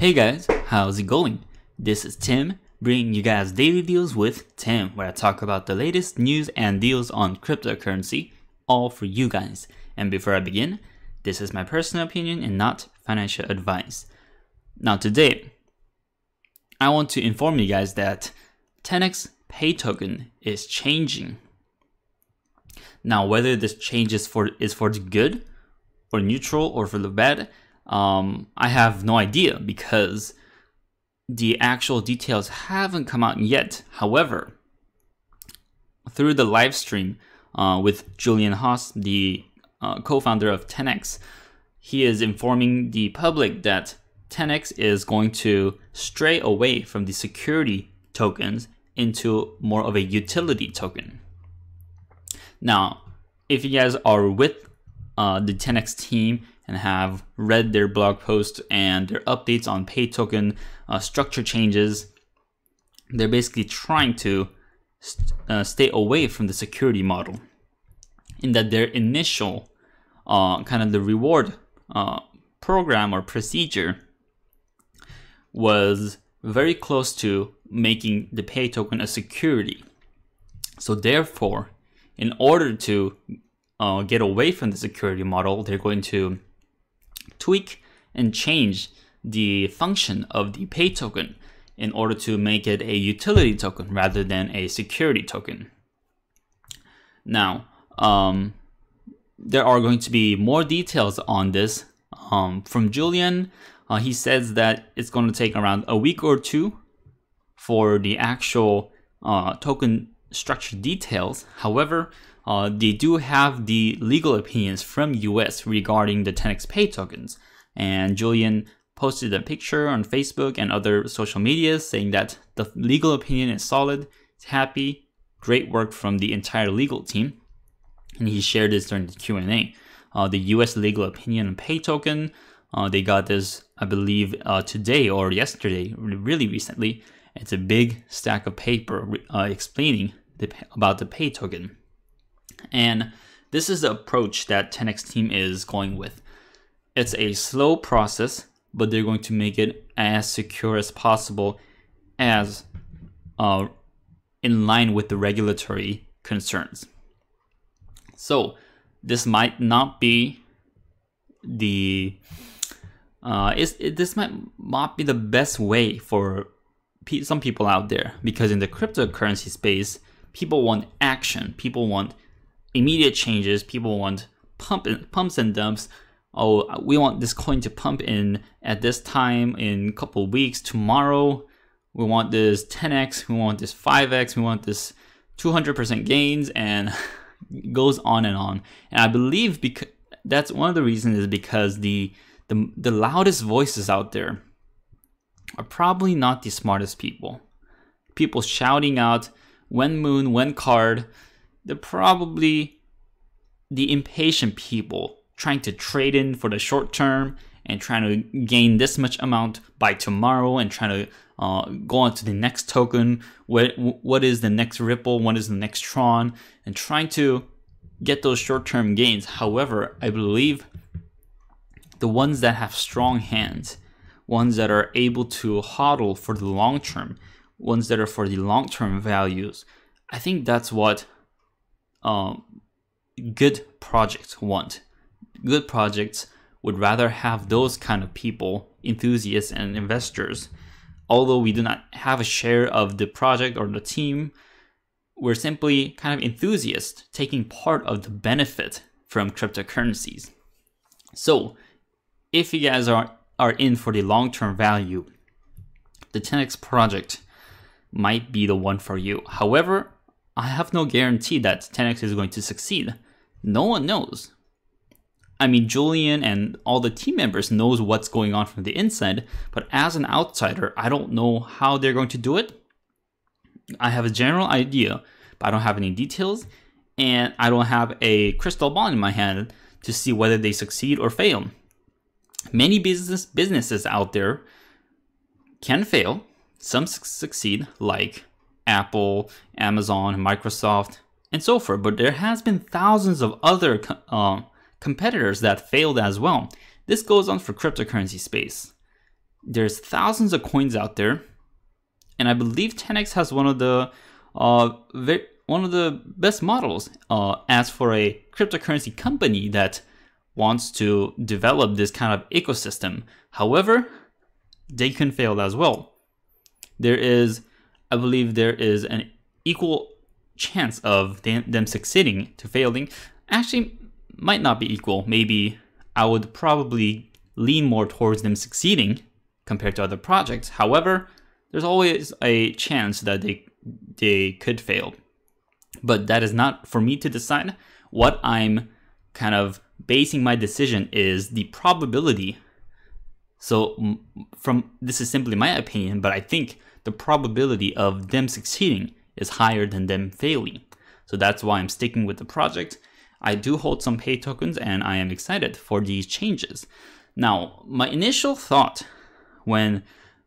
Hey guys, how's it going? This is Tim, bringing you guys daily deals with Tim, where I talk about the latest news and deals on cryptocurrency, all for you guys. And before I begin, this is my personal opinion and not financial advice. Now today, I want to inform you guys that TenX Pay token is changing. Now whether this change is for the good, or neutral, or for the bad, I have no idea because the actual details haven't come out yet. However, through the live stream with Julian Haas, the co-founder of TenX, he is informing the public that TenX is going to stray away from the security tokens into more of a utility token. Now, if you guys are with the TenX team and have read their blog post and their updates on pay token structure changes, they're basically trying to stay away from the security model, in that their initial kind of the reward program or procedure was very close to making the pay token a security. So therefore, in order to get away from the security model, they're going to tweak and change the function of the pay token in order to make it a utility token rather than a security token. Now, there are going to be more details on this from Julian. He says that it's going to take around a week or two for the actual token structure details. However, they do have the legal opinions from US regarding the TenX Pay tokens. And Julian posted a picture on Facebook and other social media saying that the legal opinion is solid, he's happy, great work from the entire legal team. And he shared this during the Q&A. The US legal opinion on Pay token, they got this, I believe, today or yesterday, really recently. It's a big stack of paper explaining about the Pay token. And this is the approach that TenX team is going with. It's a slow process, but they're going to make it as secure as possible, as in line with the regulatory concerns. So this might not be the this might not be the best way for some people out there, because in the cryptocurrency space, people want action, people want immediate changes, people want pumps and dumps. Oh, we want this coin to pump in at this time in a couple of weeks, tomorrow. We want this 10x, we want this 5x, we want this 200% gains, and it goes on and on. And I believe because that's one of the reasons is because the loudest voices out there are probably not the smartest people. People shouting out when moon, when card. They're probably the impatient people trying to trade in for the short term and trying to gain this much amount by tomorrow and trying to go on to the next token. What is the next Ripple? What is the next Tron? And trying to get those short-term gains. However, I believe the ones that have strong hands, ones that are able to hodl for the long term, ones that are for the long-term values, I think that's what good projects want. Good projects would rather have those kind of people, enthusiasts and investors. Although we do not have a share of the project or the team, we're simply kind of enthusiasts taking part of the benefit from cryptocurrencies. So if you guys are in for the long-term value, the TenX project might be the one for you. However, I have no guarantee that TenX is going to succeed. No one knows. I mean, Julian and all the team members knows what's going on from the inside, but as an outsider, I don't know how they're going to do it. I have a general idea, but I don't have any details, and I don't have a crystal ball in my hand to see whether they succeed or fail. Many businesses out there can fail. Some succeed, like Apple, Amazon, Microsoft, and so forth. But there has been thousands of other competitors that failed as well. This goes on for cryptocurrency space. there's thousands of coins out there, and I believe TenX has one of the best models as for a cryptocurrency company that wants to develop this kind of ecosystem. However, they can fail as well. I believe there is an equal chance of them succeeding to failing. Actually, might not be equal. Maybe I would probably lean more towards them succeeding compared to other projects. However, there's always a chance that they could fail. But that is not for me to decide. What I'm kind of basing my decision is the probability. So this is simply my opinion, but I think the probability of them succeeding is higher than them failing. So that's why I'm sticking with the project. I do hold some pay tokens and I am excited for these changes. Now, my initial thought when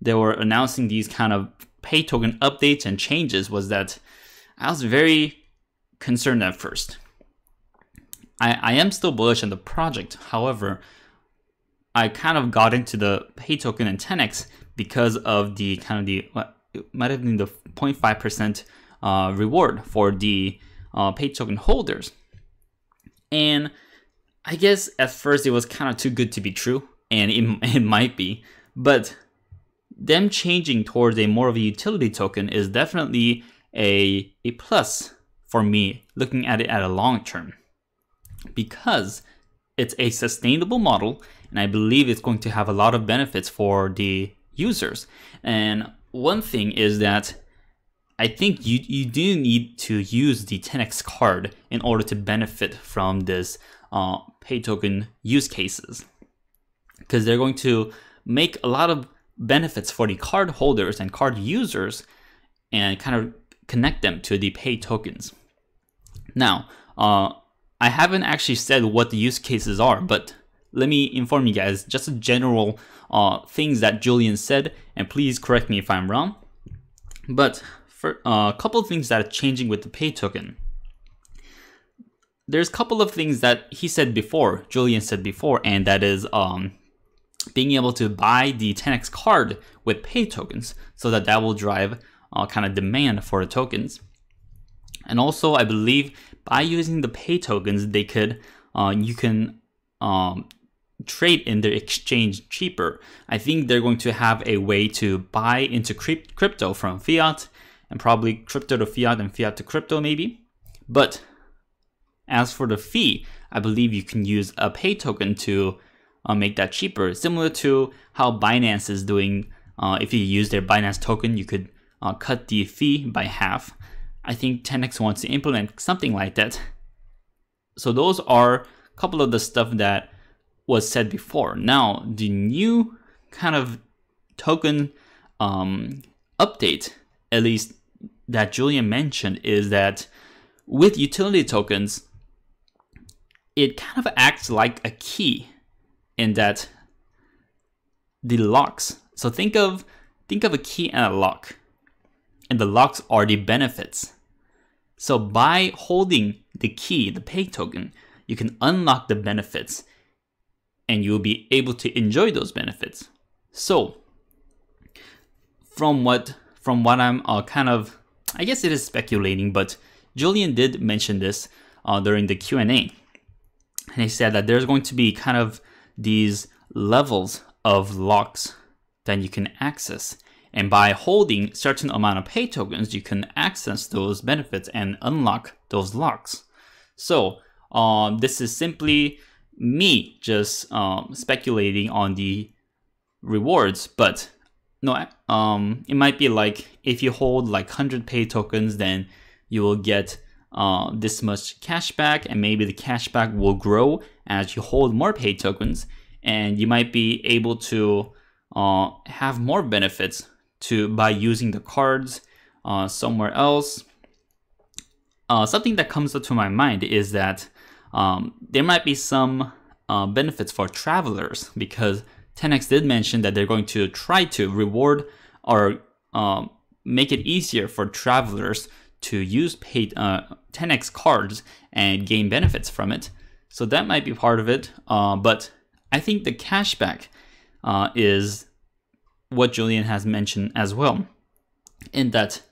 they were announcing these kind of pay token updates and changes was that I was very concerned at first. I am still bullish on the project. However, I kind of got into the pay token and TenX because of the kind of it might have been the 0.5% reward for the pay token holders. And I guess at first it was kind of too good to be true, and it might be, but them changing towards a more of a utility token is definitely a plus for me, looking at it at a long term, because it's a sustainable model and I believe it's going to have a lot of benefits for the users. And one thing is that I think you do need to use the TenX card in order to benefit from this pay token use cases, because they're going to make a lot of benefits for the card holders and card users and kind of connect them to the pay tokens. Now, I haven't actually said what the use cases are, but let me inform you guys just a general things that Julian said, and please correct me if I'm wrong. But for a couple of things that are changing with the pay token. There's a couple of things that he said before, Julian said before, and that is being able to buy the TenX card with pay tokens, so that will drive kind of demand for the tokens. And also, I believe by using the pay tokens, they could you can trade in their exchange cheaper. I think they're going to have a way to buy into crypto from fiat, and probably crypto to fiat and fiat to crypto maybe. But as for the fee, I believe you can use a pay token to make that cheaper, similar to how Binance is doing. If you use their Binance token, you could cut the fee by half. I think TenX wants to implement something like that. So those are a couple of the stuff that was said before. Now, the new kind of token update, at least that Julian mentioned, is that with utility tokens, it kind of acts like a key in that the locks. So think of a key and a lock, and the locks are the benefits. So by holding the key, the pay token, you can unlock the benefits and you'll be able to enjoy those benefits. So from what I'm kind of, I guess it is speculating, but Julian did mention this during the Q&A. And he said that there's going to be kind of these levels of locks that you can access. And by holding certain amount of pay tokens, you can access those benefits and unlock those locks. So this is simply me just speculating on the rewards, but no, it might be like if you hold like 100 pay tokens, then you will get this much cashback, and maybe the cashback will grow as you hold more pay tokens, and you might be able to have more benefits by using the cards somewhere else. Something that comes up to my mind is that there might be some benefits for travelers, because TenX did mention that they're going to try to reward or make it easier for travelers to use TenX cards and gain benefits from it. So that might be part of it. But I think the cashback is what Julian has mentioned as well, in that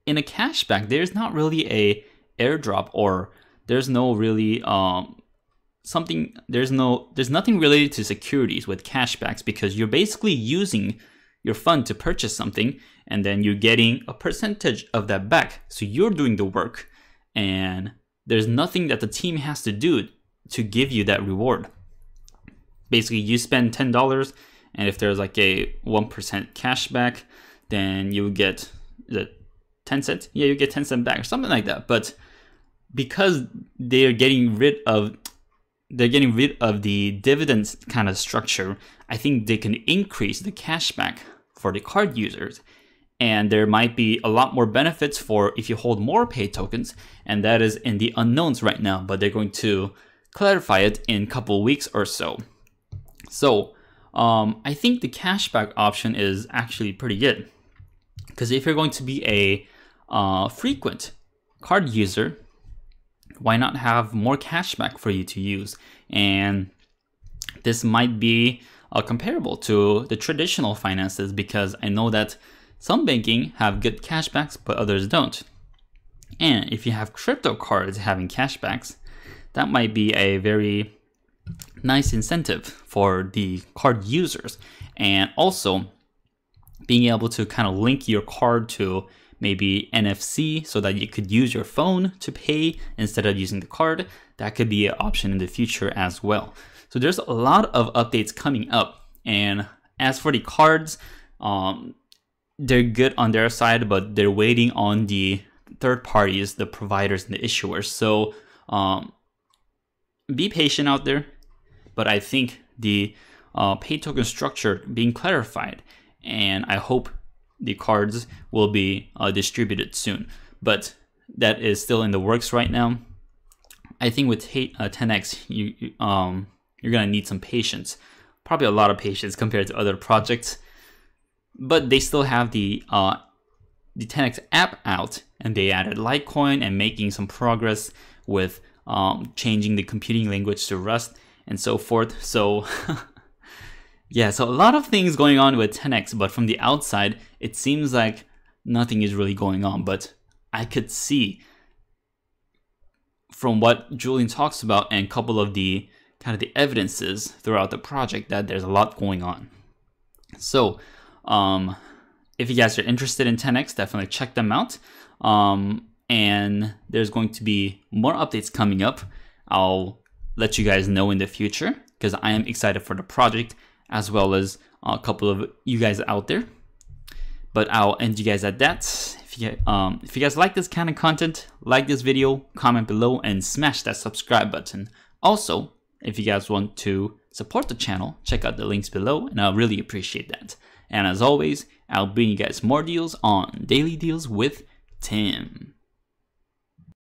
in a cashback, there's not really a airdrop, or there's no really there's nothing related to securities with cashbacks, because you're basically using your fund to purchase something, and then you're getting a percentage of that back. So you're doing the work, and there's nothing that the team has to do to give you that reward. Basically, you spend $10, and if there's like a 1% cashback, then you get the 10 cents. Yeah, you get 10 cents back or something like that. But because they're getting rid of the dividends kind of structure, I think they can increase the cashback for the card users. And there might be a lot more benefits for if you hold more pay tokens, and that is in the unknowns right now, but they're going to clarify it in a couple weeks or so. So I think the cashback option is actually pretty good, because if you're going to be a frequent card user, why not have more cashback for you to use? And this might be comparable to the traditional finances, because I know that some banking have good cashbacks, but others don't. And if you have crypto cards having cashbacks, that might be a very nice incentive for the card users. And also being able to kind of link your card to maybe NFC so that you could use your phone to pay instead of using the card. That could be an option in the future as well. So there's a lot of updates coming up. And as for the cards, they're good on their side, but they're waiting on the third parties, the providers and the issuers. So be patient out there. But I think the pay token structure being clarified, and I hope the cards will be distributed soon. But that is still in the works right now. I think with TenX, you're gonna need some patience, probably a lot of patience compared to other projects. But they still have the TenX app out, and they added Litecoin and making some progress with changing the computing language to Rust and so forth. So yeah, so a lot of things going on with TenX, but from the outside, it seems like nothing is really going on. But I could see from what Julian talks about and a couple of the kind of the evidences throughout the project that there's a lot going on. So if you guys are interested in TenX, definitely check them out. And there's going to be more updates coming up. I'll let you guys know in the future, because I am excited for the project, as well as a couple of you guys out there. But I'll end you guys at that. If you guys like this kind of content, like this video, comment below, and smash that subscribe button. Also, if you guys want to support the channel, check out the links below, and I'll really appreciate that. And as always, I'll bring you guys more deals on Daily Deals with Tim.